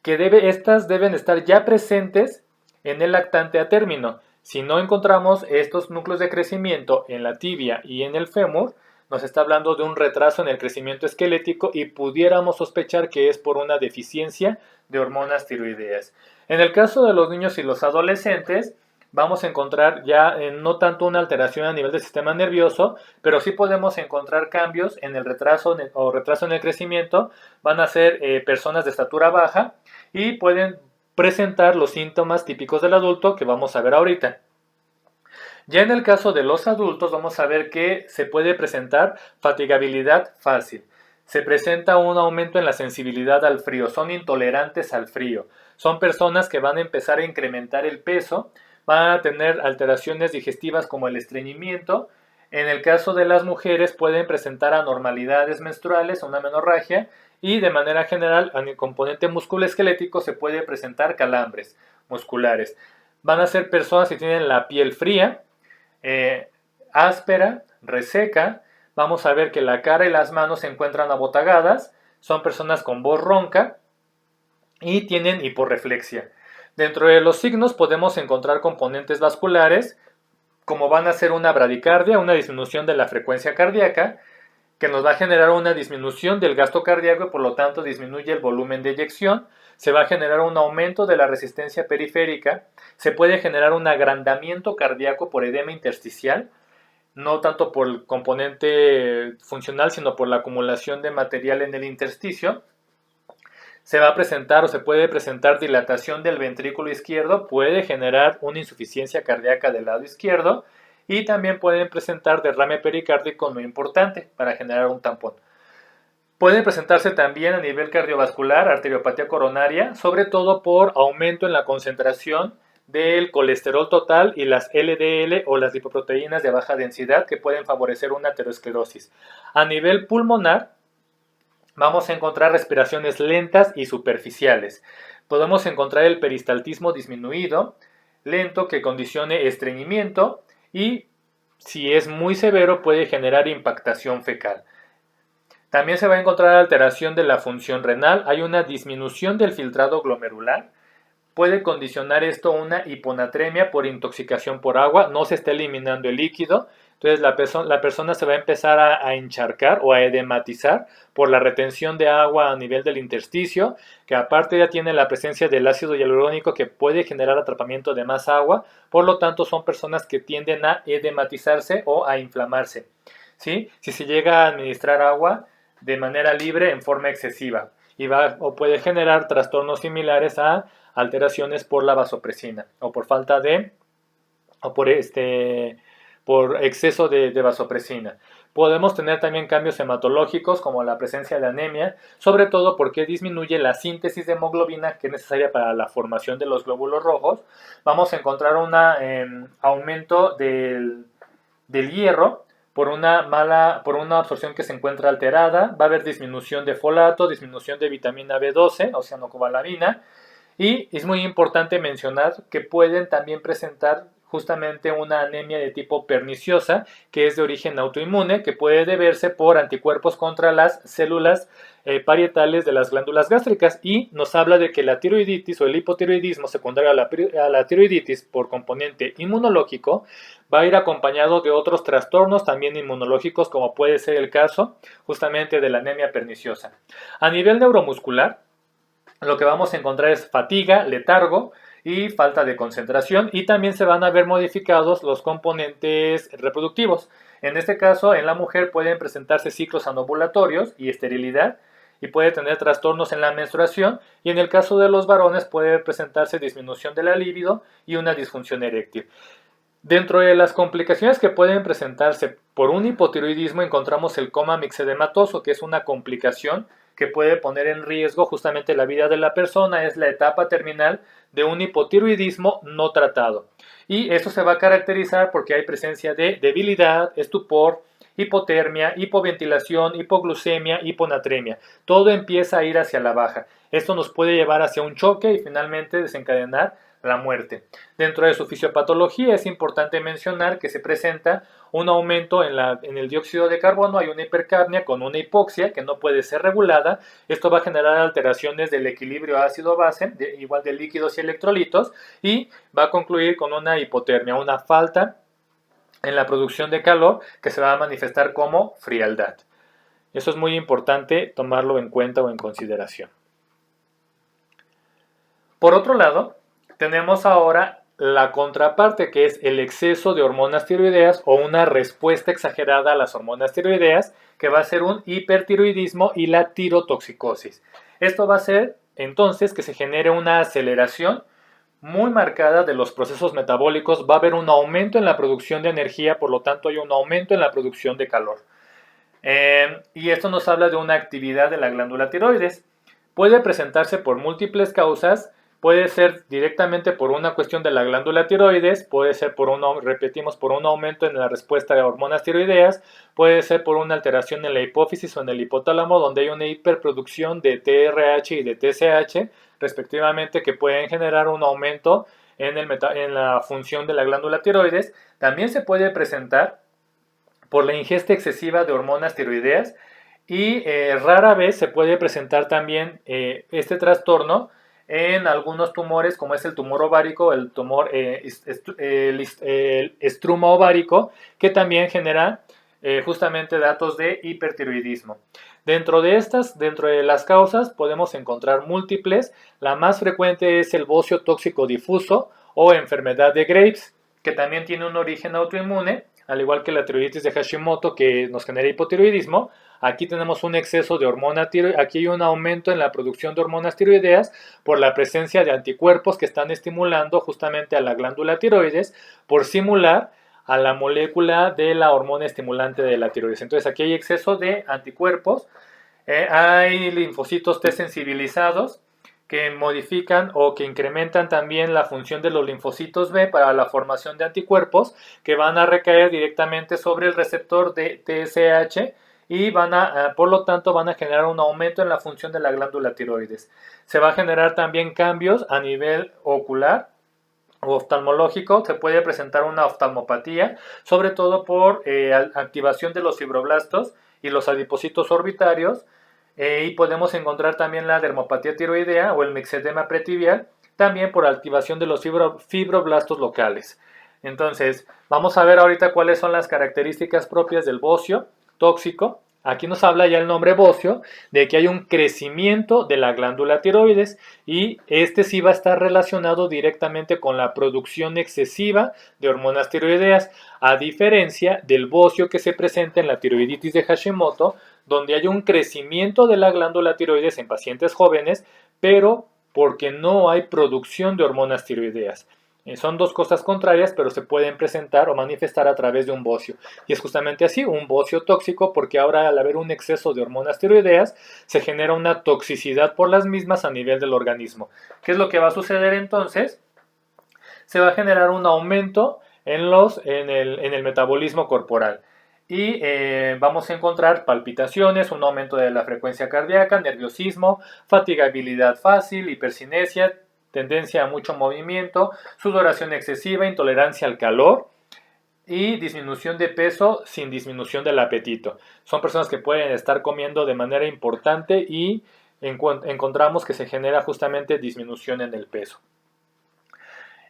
que estas deben estar ya presentes en el lactante a término. Si no encontramos estos núcleos de crecimiento en la tibia y en el fémur, nos está hablando de un retraso en el crecimiento esquelético y pudiéramos sospechar que es por una deficiencia de hormonas tiroideas. En el caso de los niños y los adolescentes, vamos a encontrar ya no tanto una alteración a nivel del sistema nervioso, pero sí podemos encontrar cambios en el retraso en el crecimiento. Van a ser personas de estatura baja y pueden presentar los síntomas típicos del adulto que vamos a ver ahorita. Ya en el caso de los adultos vamos a ver que se puede presentar fatigabilidad fácil. Se presenta un aumento en la sensibilidad al frío, son intolerantes al frío. Son personas que van a empezar a incrementar el peso, van a tener alteraciones digestivas como el estreñimiento. En el caso de las mujeres pueden presentar anormalidades menstruales, una menorragia, y de manera general en el componente musculoesquelético se puede presentar calambres musculares. Van a ser personas que tienen la piel fría, áspera, reseca. Vamos a ver que la cara y las manos se encuentran abotagadas, son personas con voz ronca y tienen hiporreflexia. Dentro de los signos podemos encontrar componentes vasculares, como van a ser una bradicardia, una disminución de la frecuencia cardíaca, que nos va a generar una disminución del gasto cardíaco y por lo tanto disminuye el volumen de eyección. Se va a generar un aumento de la resistencia periférica, se puede generar un agrandamiento cardíaco por edema intersticial, no tanto por el componente funcional, sino por la acumulación de material en el intersticio. Se va a presentar o se puede presentar dilatación del ventrículo izquierdo, puede generar una insuficiencia cardíaca del lado izquierdo y también pueden presentar derrame pericárdico no importante para generar un tampón. Pueden presentarse también a nivel cardiovascular, arteriopatía coronaria, sobre todo por aumento en la concentración del colesterol total y las LDL o las lipoproteínas de baja densidad que pueden favorecer una aterosclerosis. A nivel pulmonar, vamos a encontrar respiraciones lentas y superficiales. Podemos encontrar el peristaltismo disminuido, lento, que condicione estreñimiento y, si es muy severo, puede generar impactación fecal. También se va a encontrar alteración de la función renal, hay una disminución del filtrado glomerular, puede condicionar esto una hiponatremia por intoxicación por agua, no se está eliminando el líquido, entonces la persona se va a empezar a encharcar o a edematizar por la retención de agua a nivel del intersticio, que aparte ya tiene la presencia del ácido hialurónico que puede generar atrapamiento de más agua, por lo tanto son personas que tienden a edematizarse o a inflamarse, ¿sí? Si se llega a administrar agua de manera libre en forma excesiva o puede generar trastornos similares a alteraciones por la vasopresina o por falta de o por exceso de vasopresina. Podemos tener también cambios hematológicos como la presencia de anemia, sobre todo porque disminuye la síntesis de hemoglobina que es necesaria para la formación de los glóbulos rojos. Vamos a encontrar un aumento del hierro por una absorción que se encuentra alterada. Va a haber disminución de folato, disminución de vitamina B12, oceanocobalamina, y es muy importante mencionar que pueden también presentar justamente una anemia de tipo perniciosa, que es de origen autoinmune, que puede deberse por anticuerpos contra las células parietales de las glándulas gástricas, y nos habla de que la tiroiditis o el hipotiroidismo secundario a la tiroiditis por componente inmunológico va a ir acompañado de otros trastornos también inmunológicos, como puede ser el caso justamente de la anemia perniciosa. A nivel neuromuscular, lo que vamos a encontrar es fatiga, letargo y falta de concentración, y también se van a ver modificados los componentes reproductivos. En este caso, en la mujer pueden presentarse ciclos anovulatorios y esterilidad, y puede tener trastornos en la menstruación, y en el caso de los varones puede presentarse disminución de la libido y una disfunción eréctil. Dentro de las complicaciones que pueden presentarse por un hipotiroidismo encontramos el coma mixedematoso, que es una complicación que puede poner en riesgo justamente la vida de la persona. Es la etapa terminal de un hipotiroidismo no tratado. Y esto se va a caracterizar porque hay presencia de debilidad, estupor, hipotermia, hipoventilación, hipoglucemia, hiponatremia. Todo empieza a ir hacia la baja. Esto nos puede llevar hacia un choque y finalmente desencadenar la muerte. Dentro de su fisiopatología es importante mencionar que se presenta un aumento en el dióxido de carbono, hay una hipercapnia con una hipoxia que no puede ser regulada. Esto va a generar alteraciones del equilibrio ácido-base, igual de líquidos y electrolitos, y va a concluir con una hipotermia, una falta en la producción de calor que se va a manifestar como frialdad. Eso es muy importante tomarlo en cuenta o en consideración. Por otro lado, tenemos ahora la contraparte, que es el exceso de hormonas tiroideas o una respuesta exagerada a las hormonas tiroideas, que va a ser un hipertiroidismo y la tirotoxicosis. Esto va a ser entonces que se genere una aceleración muy marcada de los procesos metabólicos, va a haber un aumento en la producción de energía, por lo tanto hay un aumento en la producción de calor. Y esto nos habla de una actividad de la glándula tiroides. Puede presentarse por múltiples causas. Puede ser directamente por una cuestión de la glándula tiroides, puede ser por un aumento en la respuesta de hormonas tiroideas, puede ser por una alteración en la hipófisis o en el hipotálamo, donde hay una hiperproducción de TRH y de TSH, respectivamente, que pueden generar un aumento en la función de la glándula tiroides. También se puede presentar por la ingesta excesiva de hormonas tiroideas y rara vez se puede presentar también este trastorno en algunos tumores, como es el tumor ovárico, el tumor el estruma ovárico, que también genera justamente datos de hipertiroidismo. Dentro de las causas podemos encontrar múltiples. La más frecuente es el bocio tóxico difuso o enfermedad de Graves, que también tiene un origen autoinmune, al igual que la tiroiditis de Hashimoto, que nos genera hipotiroidismo. Aquí tenemos un exceso de hormona tiroides, aquí hay un aumento en la producción de hormonas tiroideas por la presencia de anticuerpos que están estimulando justamente a la glándula tiroides por simular a la molécula de la hormona estimulante de la tiroides. Entonces aquí hay exceso de anticuerpos, hay linfocitos T sensibilizados que modifican o que incrementan también la función de los linfocitos B para la formación de anticuerpos que van a recaer directamente sobre el receptor de TSH y por lo tanto van a generar un aumento en la función de la glándula tiroides. Se va a generar también cambios a nivel ocular o oftalmológico, se puede presentar una oftalmopatía, sobre todo por activación de los fibroblastos y los adipocitos orbitarios, y podemos encontrar también la dermopatía tiroidea o el mixedema pretibial, también por activación de los fibroblastos locales. Entonces, vamos a ver ahorita cuáles son las características propias del bocio tóxico. Aquí nos habla ya el nombre bocio de que hay un crecimiento de la glándula tiroides y este sí va a estar relacionado directamente con la producción excesiva de hormonas tiroideas, a diferencia del bocio que se presenta en la tiroiditis de Hashimoto, donde hay un crecimiento de la glándula tiroides en pacientes jóvenes, pero porque no hay producción de hormonas tiroideas. Son dos cosas contrarias, pero se pueden presentar o manifestar a través de un bocio. Y es justamente así, un bocio tóxico, porque ahora al haber un exceso de hormonas tiroideas, se genera una toxicidad por las mismas a nivel del organismo. ¿Qué es lo que va a suceder entonces? Se va a generar un aumento en el metabolismo corporal. Y vamos a encontrar palpitaciones, un aumento de la frecuencia cardíaca, nerviosismo, fatigabilidad fácil, hipercinesia, tendencia a mucho movimiento, sudoración excesiva, intolerancia al calor y disminución de peso sin disminución del apetito. Son personas que pueden estar comiendo de manera importante y encontramos que se genera justamente disminución en el peso.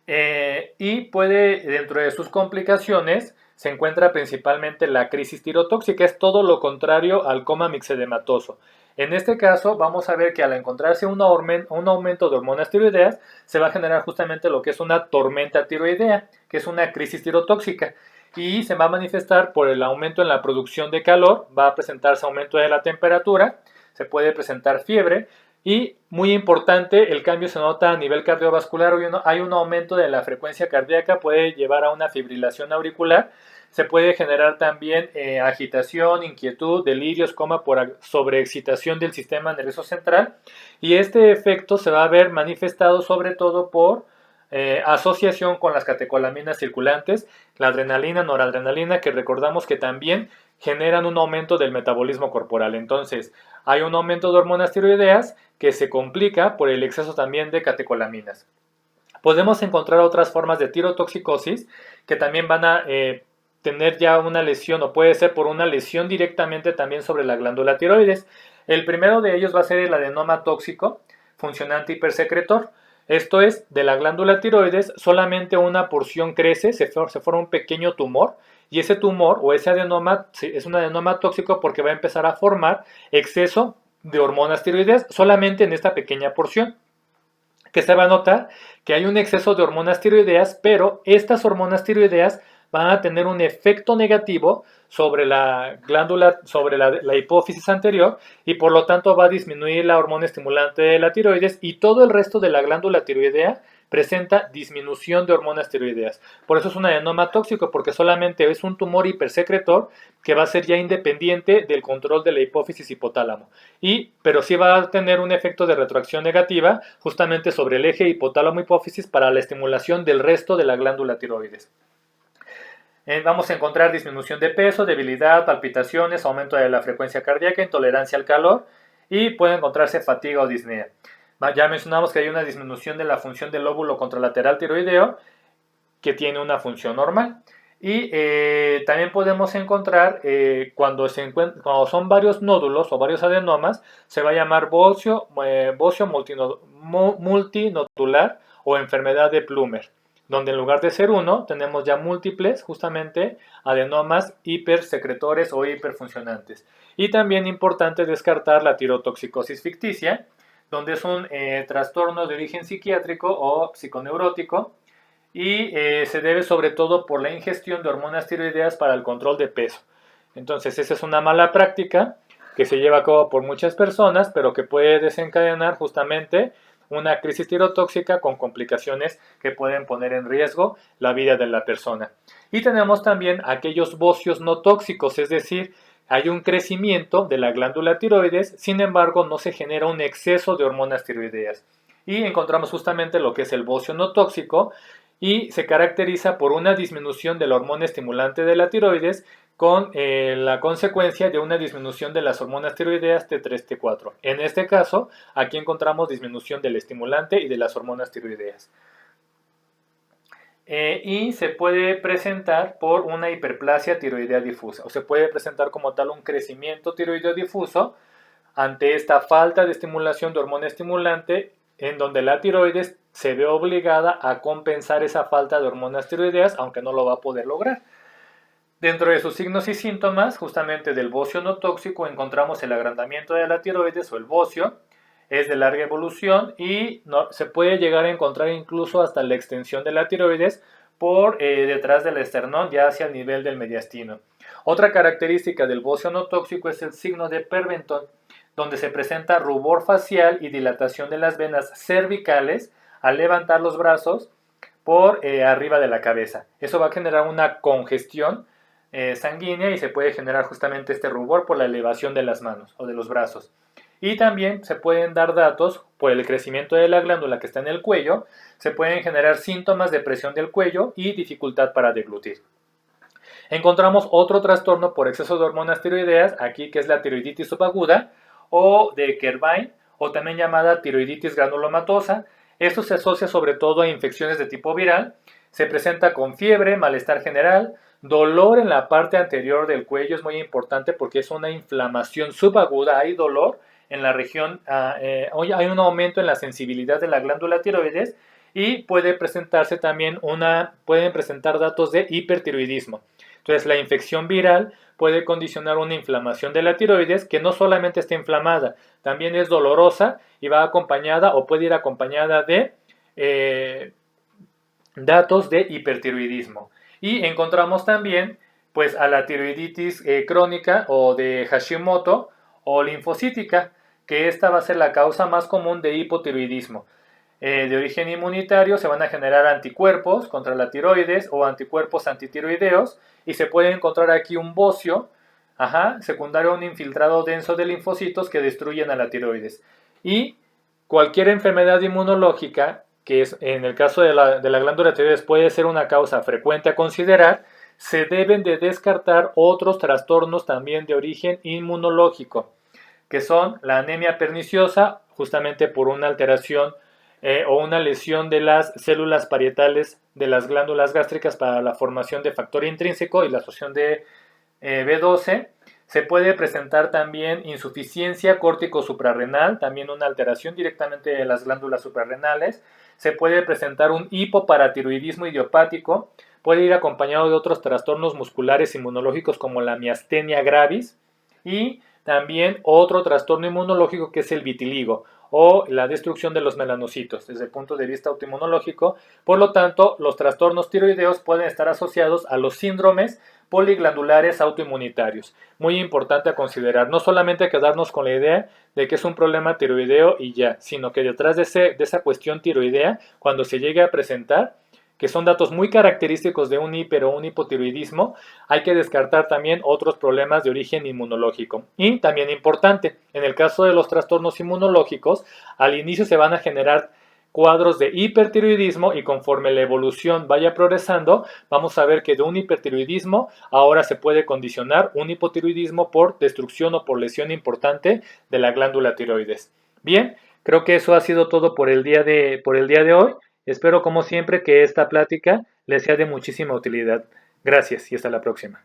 Y dentro de sus complicaciones, se encuentra principalmente la crisis tirotóxica, es todo lo contrario al coma mixedematoso. En este caso, vamos a ver que al encontrarse un aumento de hormonas tiroideas, se va a generar justamente lo que es una tormenta tiroidea, que es una crisis tirotóxica, y se va a manifestar por el aumento en la producción de calor, va a presentarse aumento de la temperatura, se puede presentar fiebre, y muy importante, el cambio se nota a nivel cardiovascular, hay un aumento de la frecuencia cardíaca, puede llevar a una fibrilación auricular, se puede generar también agitación, inquietud, delirios, coma por sobreexcitación del sistema nervioso central, y este efecto se va a ver manifestado sobre todo por asociación con las catecolaminas circulantes, la adrenalina, noradrenalina, que recordamos que también generan un aumento del metabolismo corporal. Entonces, hay un aumento de hormonas tiroideas que se complica por el exceso también de catecolaminas. Podemos encontrar otras formas de tirotoxicosis que también van a tener ya una lesión, o puede ser por una lesión directamente también sobre la glándula tiroides. El primero de ellos va a ser el adenoma tóxico funcionante hipersecretor. Esto es, de la glándula tiroides solamente una porción crece, se forma un pequeño tumor, y ese tumor o ese adenoma es un adenoma tóxico porque va a empezar a formar exceso de hormonas tiroideas solamente en esta pequeña porción, que se va a notar que hay un exceso de hormonas tiroideas, pero estas hormonas tiroideas van a tener un efecto negativo sobre la glándula, sobre la hipófisis anterior, y por lo tanto va a disminuir la hormona estimulante de la tiroides, y todo el resto de la glándula tiroidea presenta disminución de hormonas tiroideas. Por eso es un adenoma tóxico, porque solamente es un tumor hipersecretor que va a ser ya independiente del control de la hipófisis hipotálamo. Pero sí va a tener un efecto de retroacción negativa justamente sobre el eje hipotálamo-hipófisis para la estimulación del resto de la glándula tiroides. Vamos a encontrar disminución de peso, debilidad, palpitaciones, aumento de la frecuencia cardíaca, intolerancia al calor, y puede encontrarse fatiga o disnea. Ya mencionamos que hay una disminución de la función del lóbulo contralateral tiroideo, que tiene una función normal. Y también podemos encontrar, cuando son varios nódulos o varios adenomas, se va a llamar bocio multinodular o enfermedad de Plummer, donde en lugar de ser uno, tenemos ya múltiples, justamente, adenomas hipersecretores o hiperfuncionantes. Y también importante descartar la tirotoxicosis ficticia, donde es un trastorno de origen psiquiátrico o psiconeurótico, y se debe sobre todo por la ingestión de hormonas tiroideas para el control de peso. Entonces, esa es una mala práctica que se lleva a cabo por muchas personas, pero que puede desencadenar justamente una crisis tirotóxica con complicaciones que pueden poner en riesgo la vida de la persona. Y tenemos también aquellos bocios no tóxicos, es decir, hay un crecimiento de la glándula tiroides, sin embargo no se genera un exceso de hormonas tiroideas. Y encontramos justamente lo que es el bocio no tóxico, y se caracteriza por una disminución de la hormona estimulante de la tiroides con la consecuencia de una disminución de las hormonas tiroideas T3, T4. En este caso, aquí encontramos disminución del estimulante y de las hormonas tiroideas. Y se puede presentar por una hiperplasia tiroidea difusa, o se puede presentar como tal un crecimiento tiroideo difuso ante esta falta de estimulación de hormona estimulante, en donde la tiroides se ve obligada a compensar esa falta de hormonas tiroideas, aunque no lo va a poder lograr. Dentro de sus signos y síntomas, justamente del bocio no tóxico, encontramos el agrandamiento de la tiroides o el bocio. Es de larga evolución y se puede llegar a encontrar incluso hasta la extensión de la tiroides por detrás del esternón, ya hacia el nivel del mediastino. Otra característica del bocio no tóxico es el signo de Perventon, donde se presenta rubor facial y dilatación de las venas cervicales al levantar los brazos por arriba de la cabeza. Eso va a generar una congestión sanguínea y se puede generar justamente este rubor por la elevación de las manos o de los brazos. Y también se pueden dar datos por el crecimiento de la glándula que está en el cuello, se pueden generar síntomas de presión del cuello y dificultad para deglutir. Encontramos otro trastorno por exceso de hormonas tiroideas, aquí que es la tiroiditis subaguda o de Kerbein, o también llamada tiroiditis granulomatosa. Esto se asocia sobre todo a infecciones de tipo viral, se presenta con fiebre, malestar general, dolor en la parte anterior del cuello, es muy importante porque es una inflamación subaguda, hay dolor en la región, hay un aumento en la sensibilidad de la glándula tiroides y puede presentarse también pueden presentar datos de hipertiroidismo. Entonces la infección viral puede condicionar una inflamación de la tiroides que no solamente está inflamada, también es dolorosa y va acompañada o puede ir acompañada de datos de hipertiroidismo. Y encontramos también pues a la tiroiditis crónica o de Hashimoto o linfocítica, que esta va a ser la causa más común de hipotiroidismo. De origen inmunitario se van a generar anticuerpos contra la tiroides o anticuerpos antitiroideos y se puede encontrar aquí un bocio secundario a un infiltrado denso de linfocitos que destruyen a la tiroides. Y cualquier enfermedad inmunológica, que es, en el caso de la glándula tiroides puede ser una causa frecuente a considerar, se deben de descartar otros trastornos también de origen inmunológico, que son la anemia perniciosa, justamente por una alteración o una lesión de las células parietales de las glándulas gástricas para la formación de factor intrínseco y la absorción de B12. Se puede presentar también insuficiencia córtico-suprarrenal, también una alteración directamente de las glándulas suprarrenales. Se puede presentar un hipoparatiroidismo idiopático, puede ir acompañado de otros trastornos musculares inmunológicos como la miastenia gravis y también otro trastorno inmunológico que es el vitiligo o la destrucción de los melanocitos desde el punto de vista autoinmunológico. Por lo tanto, los trastornos tiroideos pueden estar asociados a los síndromes poliglandulares autoinmunitarios. Muy importante a considerar, no solamente quedarnos con la idea de que es un problema tiroideo y ya, sino que detrás de esa cuestión tiroidea, cuando se llegue a presentar, que son datos muy característicos de un hiper o un hipotiroidismo, hay que descartar también otros problemas de origen inmunológico. Y también importante, en el caso de los trastornos inmunológicos, al inicio se van a generar cuadros de hipertiroidismo y conforme la evolución vaya progresando, vamos a ver que de un hipertiroidismo ahora se puede condicionar un hipotiroidismo por destrucción o por lesión importante de la glándula tiroides. Bien, creo que eso ha sido todo por el día de hoy. Espero como siempre que esta plática les sea de muchísima utilidad. Gracias y hasta la próxima.